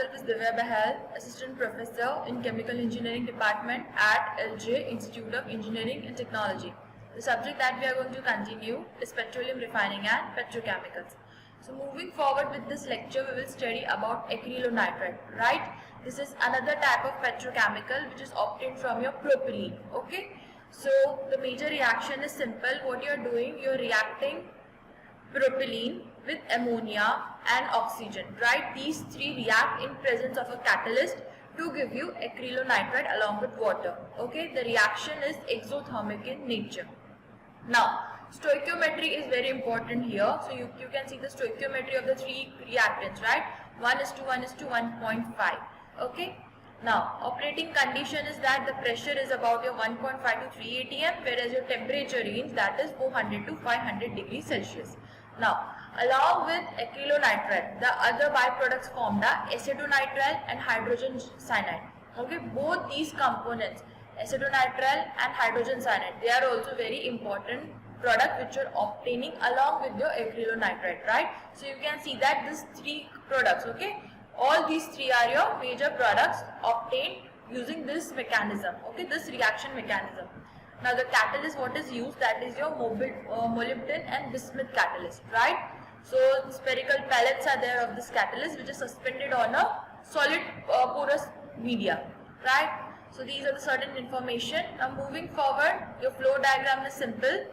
Myself is Divya Bahal, Assistant Professor in Chemical Engineering Department at LJ Institute of Engineering and Technology. The subject that we are going to continue is petroleum refining and petrochemicals. So moving forward with this lecture, we will study about acrylonitrile, right? This is another type of petrochemical which is obtained from your propylene, okay? So the major reaction is simple. What you are doing, you are reacting propylene with ammonia and oxygen, right? These three react in presence of a catalyst to give you acrylonitrile along with water, okay? The reaction is exothermic in nature. Now, stoichiometry is very important here. So you can see the stoichiometry of the three reactants, right? 1:1:1.5, okay? Now, operating condition is that the pressure is about your 1.5 to 3 atm, whereas your temperature range, that is 400 to 500 degrees Celsius. Now, along with acrylonitrile, the other byproducts formed are acetonitrile and hydrogen cyanide. Okay, both these components, acetonitrile and hydrogen cyanide, they are also very important product which you are obtaining along with your acrylonitrile, right? So you can see that these three products, okay, all these three are your major products obtained using this mechanism, okay, this reaction mechanism. Now the catalyst what is used, that is your molybdenum and bismuth catalyst, right? So spherical pellets are there of this catalyst which is suspended on a solid porous media, right? So these are the certain information. Now moving forward, your flow diagram is simple.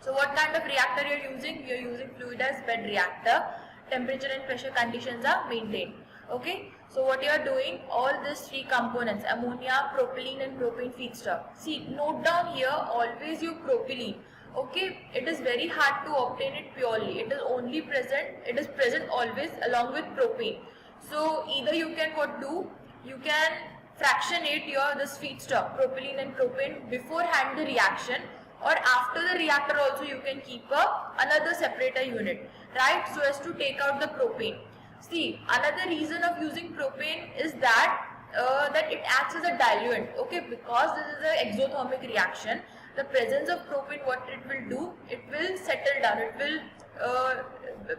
So what kind of reactor you are using? You are using fluidized bed reactor. Temperature and pressure conditions are maintained. Okay, so what you are doing, all these three components, ammonia, propylene and propane feedstock. See, note down here always your propylene. Okay, it is very hard to obtain it purely. It is only present, it is present always along with propane. So either you can what do, you can fractionate your this feedstock, propylene and propane beforehand the reaction, or after the reactor also you can keep another separator unit, right, so as to take out the propane. See, another reason of using propane is that that it acts as a diluent, okay, because this is an exothermic reaction. The presence of propane, what it will do, it will settle down, it will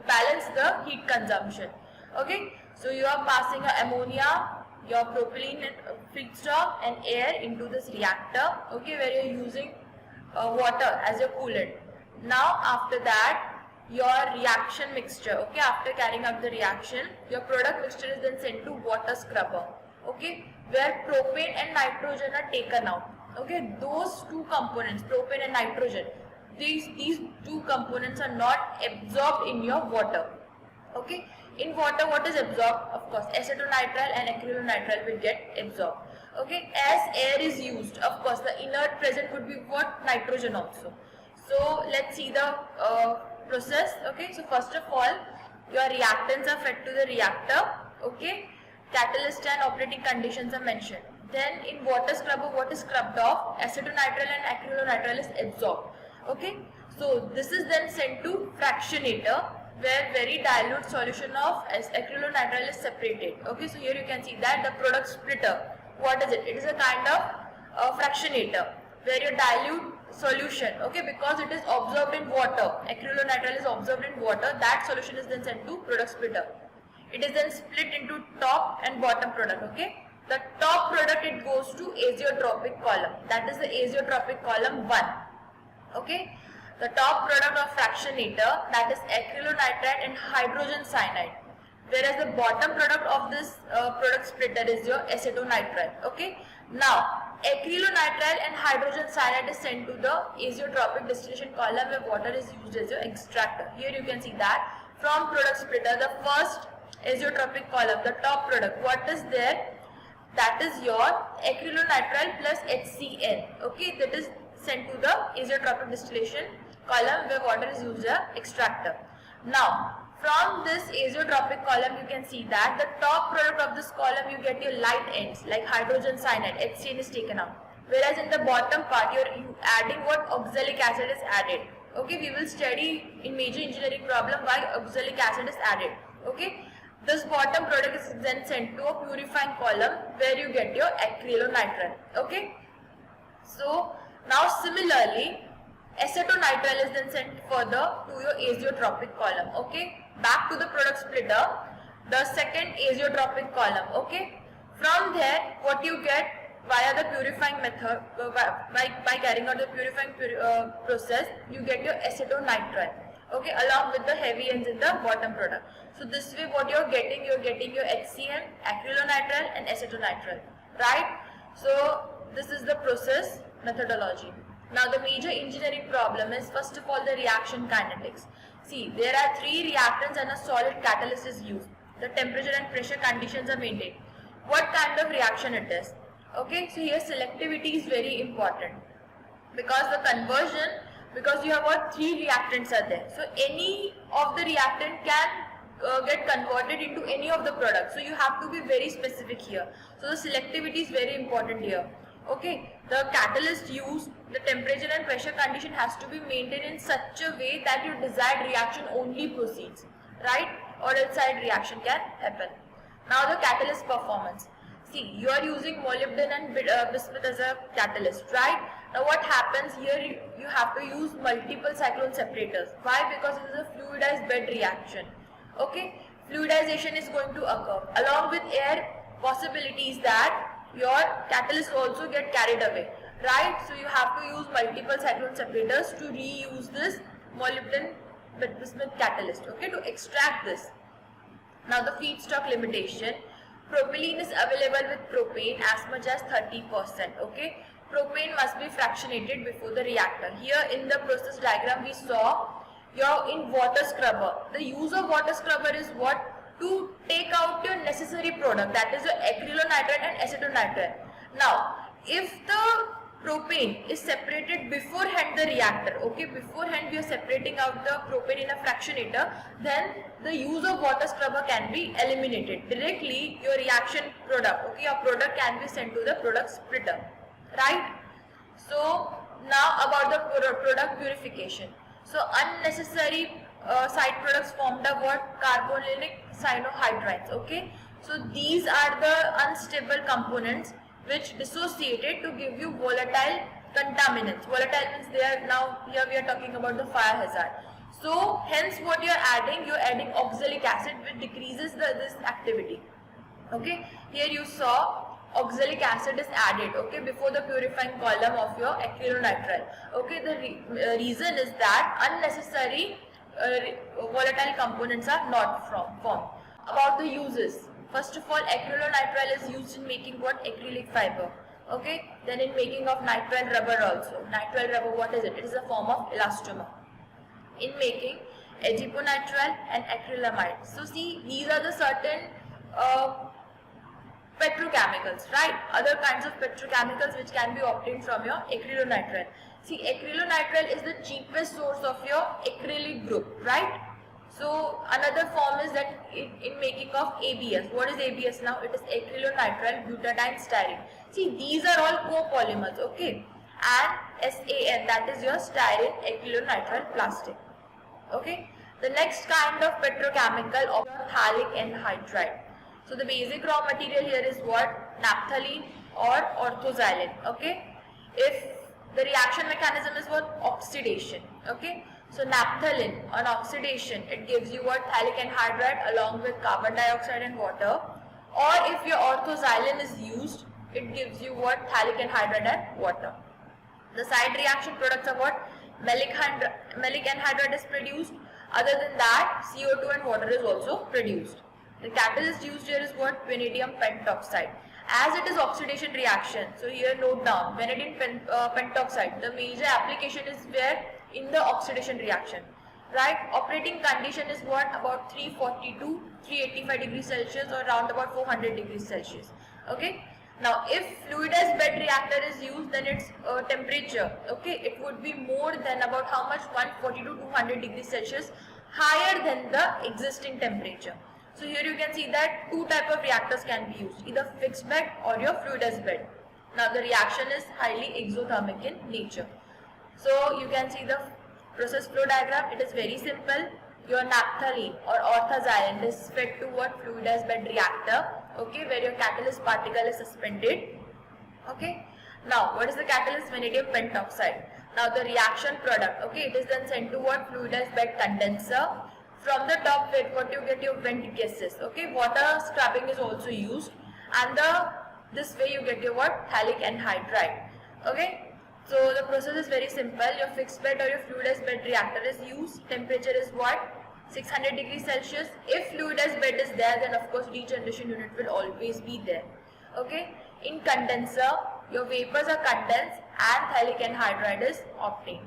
balance the heat consumption, okay. So you are passing ammonia, your propylene feedstock and air into this reactor, okay, where you are using water as your coolant. Now after that, your reaction mixture, okay, after carrying out the reaction, your product mixture is then sent to water scrubber, okay, where propane and nitrogen are taken out, okay. Those two components, propane and nitrogen, these two components are not absorbed in your water, okay. In water, what is absorbed? Of course, acetonitrile and acrylonitrile will get absorbed, okay. As air is used, of course, the inert present would be what? Nitrogen also. So let's see the process, okay. So first of all, your reactants are fed to the reactor, okay. Catalyst and operating conditions are mentioned. Then in water scrubber, what is scrubbed off? Acetonitrile and acrylonitrile is absorbed, okay. So this is then sent to fractionator, where very dilute solution of acrylonitrile is separated, okay. So here you can see that the product splitter, what is it? It is a kind of fractionator where your dilute solution, okay, because it is absorbed in water, acrylonitrile is absorbed in water, that solution is then sent to product splitter. It is then split into top and bottom product, okay. The top product, it goes to azeotropic column, that is the azeotropic column 1, okay. The top product of fractionator, that is acrylonitrile and hydrogen cyanide, whereas the bottom product of this product splitter is your acetonitrile, okay. Now acrylonitrile and hydrogen cyanide is sent to the azeotropic distillation column where water is used as your extractor. Here you can see that from product splitter, the first azeotropic column, the top product, what is there? That is your acrylonitrile plus HCl, okay, that is sent to the azeotropic distillation column where water is used as extractor. Now from this azeotropic column, you can see that the top product of this column, you get your light ends like hydrogen cyanide, HCl is taken out, whereas in the bottom part you are adding what? Oxalic acid is added, okay. We will study in major engineering problem why oxalic acid is added, okay. This bottom product is then sent to a purifying column where you get your acrylonitrile, okay. So now similarly, acetonitrile is then sent further to your azeotropic column, okay. Back to the product splitter. the second azeotropic column. Okay, from there what you get via the purifying method, by carrying out the purifying process, you get your acetonitrile. Okay, along with the heavy ends in the bottom product. So this way what you're getting your HCl, acrylonitrile and acetonitrile, right? So this is the process methodology. Now the major engineering problem is, first of all, the reaction kinetics. See, there are 3 reactants and a solid catalyst is used. The temperature and pressure conditions are maintained. What kind of reaction it is? Okay, so here selectivity is very important, because the conversion, because you have got 3 reactants are there. So any of the reactant can get converted into any of the products. So you have to be very specific here. So the selectivity is very important here. Okay, the catalyst used, the temperature and pressure condition has to be maintained in such a way that your desired reaction only proceeds, right? Or else side reaction can happen. Now the catalyst performance. See, you are using molybdenum and bismuth as a catalyst, right? Now what happens here, you have to use multiple cyclone separators. Why? Because it is a fluidized bed reaction. Okay, fluidization is going to occur. Along with air, possibilities that your catalyst also get carried away, right? So you have to use multiple cyclone separators to reuse this molybdenum bismuth catalyst, okay, to extract this. Now the feedstock limitation. Propylene is available with propane as much as 30%, okay. Propane must be fractionated before the reactor. Here in the process diagram we saw in water scrubber. The use of water scrubber is what? To take out your necessary product, that is your acrylonitrile and acetonitrile. Now, if the propane is separated beforehand the reactor, okay, beforehand we are separating out the propane in a fractionator, then the use of water scrubber can be eliminated. Directly your reaction product, okay, your product can be sent to the product splitter, right? So now about the product purification. So unnecessary side products formed of what? Carbonylic cyanohydrides, okay. So these are the unstable components which dissociated to give you volatile contaminants. Volatile means they are, now here we are talking about the fire hazard. So hence what you are adding oxalic acid, which decreases this activity. Okay, here you saw oxalic acid is added, okay, before the purifying column of your acrylonitrile. Okay, the reason is that unnecessary volatile components are not formed. About the uses. First of all, acrylonitrile is used in making what? Acrylic fiber. Okay, then in making of nitrile rubber also. Nitrile rubber, what is it? It is a form of elastomer. In making adiponitrile and acrylamide. So see, these are the certain petrochemicals, right? Other kinds of petrochemicals which can be obtained from your acrylonitrile. See, acrylonitrile is the cheapest source of your acrylic group, right? So another form is that in making of ABS. What is ABS now? It is acrylonitrile butadiene styrene. See, these are all copolymers, okay? And SAN, that is your styrene acrylonitrile plastic, okay? The next kind of petrochemical of phthalic anhydride. So the basic raw material here is what? Naphthalene or orthoxylene, okay? If the reaction mechanism is what? Oxidation, okay? So naphthalene on oxidation, it gives you what? Phthalic anhydride along with carbon dioxide and water. Or if your orthoxylene is used, it gives you what? Phthalic anhydride and water. The side reaction products are what? Maleic anhydride is produced. Other than that, CO2 and water is also produced. The catalyst used here is what? Vanadium pentoxide. As it is oxidation reaction, so here note down, vanadium pentoxide, the major application is where? In the oxidation reaction, right? Operating condition is what? About 342, 385 degrees Celsius or around about 400 degrees Celsius, okay? Now, if fluidized bed reactor is used, then its temperature, okay, it would be more than about how much? 140 to 200 degrees Celsius higher than the existing temperature. So here you can see that 2 type of reactors can be used, either fixed bed or your fluidized bed. Now the reaction is highly exothermic in nature. So you can see the process flow diagram. It is very simple. Your naphthalene or orthoxylene is fed to what? Fluidized bed reactor, okay, where your catalyst particle is suspended, okay. Now what is the catalyst? Vanadium pentoxide. Now the reaction product, okay, it is then sent to what? Fluidized bed condenser. from the top what you get your vent gases. Okay, water scrubbing is also used, and this way you get your what? Phthalic anhydride. Okay, so the process is very simple. Your fixed bed or your fluidized bed reactor is used. Temperature is what? 600 degrees Celsius. If fluidized bed is there, then of course regeneration unit will always be there. Okay, in condenser, your vapors are condensed and phthalic anhydride is obtained.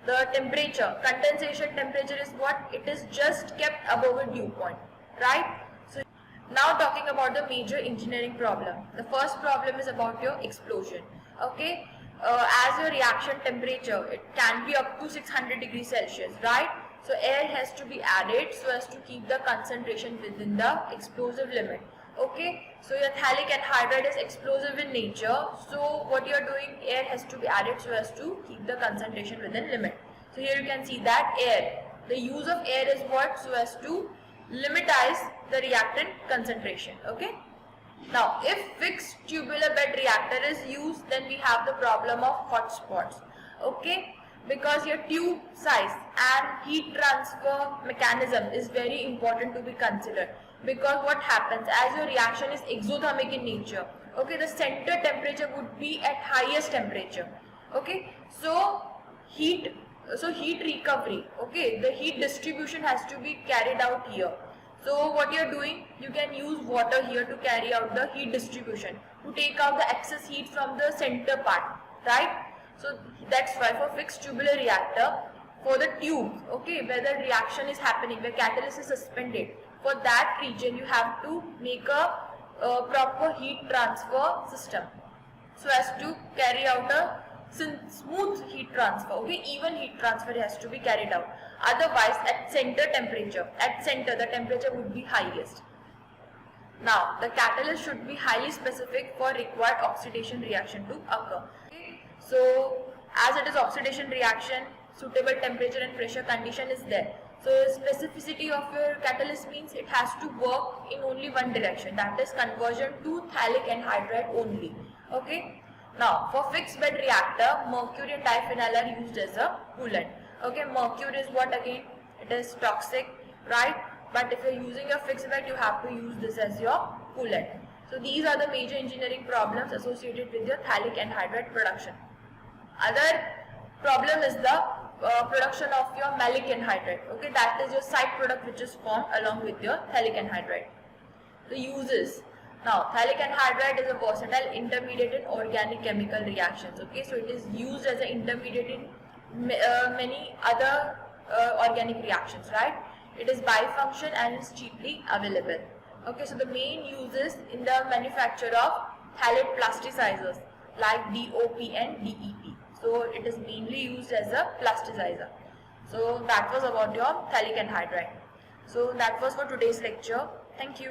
The temperature, condensation temperature is what? It is just kept above a dew point, right? So now talking about the major engineering problem. The first problem is about your explosion. Okay, as your reaction temperature, it can be up to 600 degrees Celsius, right? So air has to be added so as to keep the concentration within the explosive limit. Okay, so your phthalic anhydride is explosive in nature, so what you are doing, air has to be added so as to keep the concentration within limit. So here you can see that air, the use of air is what? So as to limitize the reactant concentration. Okay, now if fixed tubular bed reactor is used, then we have the problem of hot spots. Okay, because your tube size and heat transfer mechanism is very important to be considered. Because what happens, as your reaction is exothermic in nature, okay, the center temperature would be at highest temperature. Okay, so heat recovery, okay, the heat distribution has to be carried out here. So what you are doing, you can use water here to carry out the heat distribution, to take out the excess heat from the center part, right? So that's why for fixed tubular reactor, for the tubes, okay, where the reaction is happening, where catalyst is suspended, for that region you have to make a proper heat transfer system so as to carry out a smooth heat transfer. Okay, even heat transfer has to be carried out. Otherwise, at center temperature, the temperature would be highest. Now, the catalyst should be highly specific for required oxidation reaction to occur. Okay, so as it is oxidation reaction, suitable temperature and pressure condition is there. So specificity of your catalyst means it has to work in only one direction, that is conversion to phthalic anhydride only. Okay. Now for fixed bed reactor, mercury and diphenyl are used as a coolant. Okay, mercury is what again? It is toxic, right? But if you are using a fixed bed, you have to use this as your coolant. So these are the major engineering problems associated with your phthalic anhydride production. Other problem is the production of your maleic anhydride. Okay, that is your side product which is formed along with your phthalic anhydride. The uses. Now, phthalic anhydride is a versatile intermediate in organic chemical reactions. Okay, so it is used as an intermediate in many other organic reactions, right? It is bifunction and is cheaply available. Okay, so the main uses in the manufacture of phthalate plasticizers like DOP and DEP. So it is mainly used as a plasticizer. So that was about your phthalic anhydride. So that was for today's lecture. Thank you.